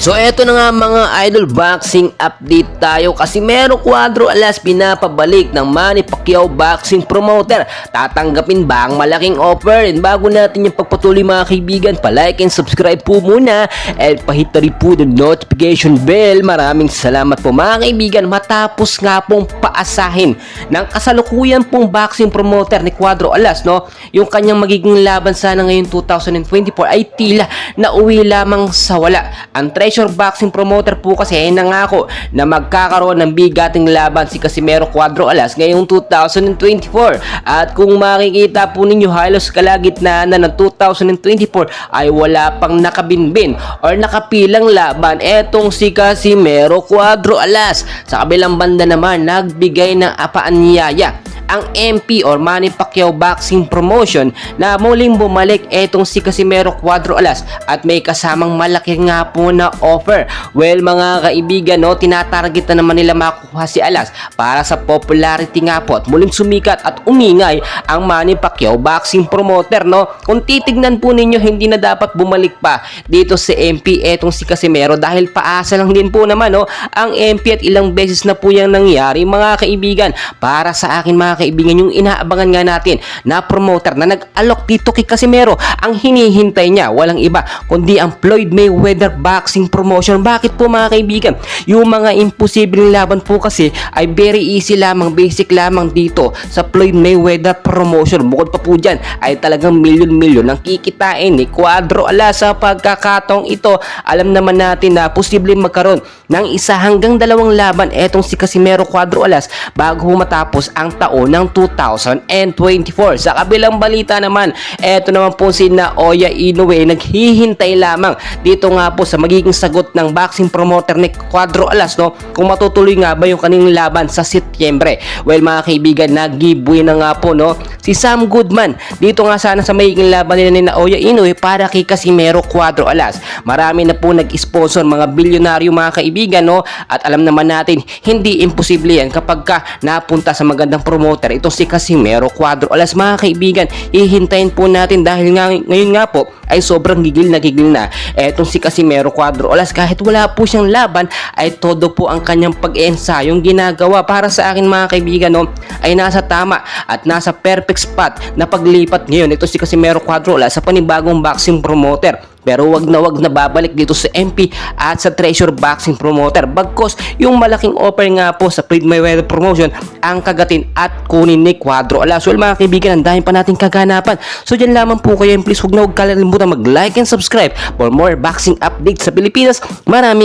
So eto na nga mga idol, boxing update tayo kasi merong Cuadro Alas pinapabalik ng Manny Pacquiao boxing promoter. Tatanggapin ba ang malaking offer? And bago natin yung pagpatuloy mga kaibigan, pa-like and subscribe po muna and pahit na rin po ng notification bell. Maraming salamat po mga kaibigan. Matapos nga pong paasahin ng kasalukuyan pong boxing promoter ni Cuadro Alas, no, yung kanyang magiging laban sana ngayon 2024 ay tila nauwi lamang sa wala. Ang Treasure Boxing Promoter po kasi ay nangako na magkakaroon ng bigating laban si Casimero Cuadro Alas ngayong 2024. At kung makikita po ninyo, halos kalagitnaan na ng 2024 ay wala pang nakabinbin or nakapilang laban etong si Casimero Cuadro Alas. Sa kabilang banda naman, nagbigay ng paanyaya ang MP or Manny Pacquiao Boxing Promotion na muling bumalik etong si Casimero Cuadro Alas at may kasamang malaki nga po na offer. Well mga kaibigan, no, tinatarget na naman nila makuha si Alas para sa popularity nga po at muling sumikat at umingay ang Manny Pacquiao Boxing Promoter, no. Kung titignan po ninyo, hindi na dapat bumalik pa dito si MP etong si Casimero dahil paasa lang din po naman, no, ang MP at ilang beses na po yung nangyari mga kaibigan. Para sa akin mga kaibigan, yung inaabangan nga natin na promoter na nag-alok dito kay Casimero, ang hinihintay niya walang iba kundi ang Floyd Mayweather Boxing Promotion. Bakit po mga kaibigan? Yung mga imposibleng laban po kasi ay very easy lamang, basic lamang dito sa Floyd Mayweather Promotion. Bukod pa po dyan ay talagang milyon-milyon ang kikitain ni Cuadro Alas sa pagkakataong ito. Alam naman natin na posibleng magkaroon ng 1 hanggang 2 laban etong si Casimero Cuadro Alas bago matapos ang taon ng 2024. Sa kabilang balita naman, eto naman po si Naoya Inoue, naghihintay lamang dito nga po sa magiging sagot ng boxing promoter ni Cuadro Alas, no, kung matutuloy nga ba yung kanilang laban sa Setyembre. Well mga kaibigan, nag-giveaway na nga po, no, si Sam Goodman dito nga sana sa magiging laban nila ni Naoya Inoue para kay Casimero Cuadro Alas. Marami na po nag-sponsor, mga bilyonaryo mga kaibigan, no, at alam naman natin hindi imposible yan kapag ka napunta sa magandang promoter ito si Casimero Cuadro Alas mga kaibigan. Hihintayin po natin dahil nga, ngayon nga po ay sobrang gigil na etong si Casimero Cuadro Alas. Kahit wala po siyang laban ay todo po ang kanyang pag-ensayong ginagawa. Para sa akin mga kaibigan, no, ay nasa tama at nasa perfect spot na paglipat ngayon ito si Casimero Cuadro Alas sa panibagong boxing promoter. Pero wag na babalik dito sa MP at sa Treasure Boxing Promoter. Bagkos yung malaking offer nga po sa Floyd Mayweather Promotion ang kagatin at kunin ni Cuadro Alas. Well mga kaibigan, ang dahil pa nating kaganapan. So dyan lamang po kayo, and please wag na huwag kalimutan mag-like and subscribe for more boxing updates sa Pilipinas. Maraming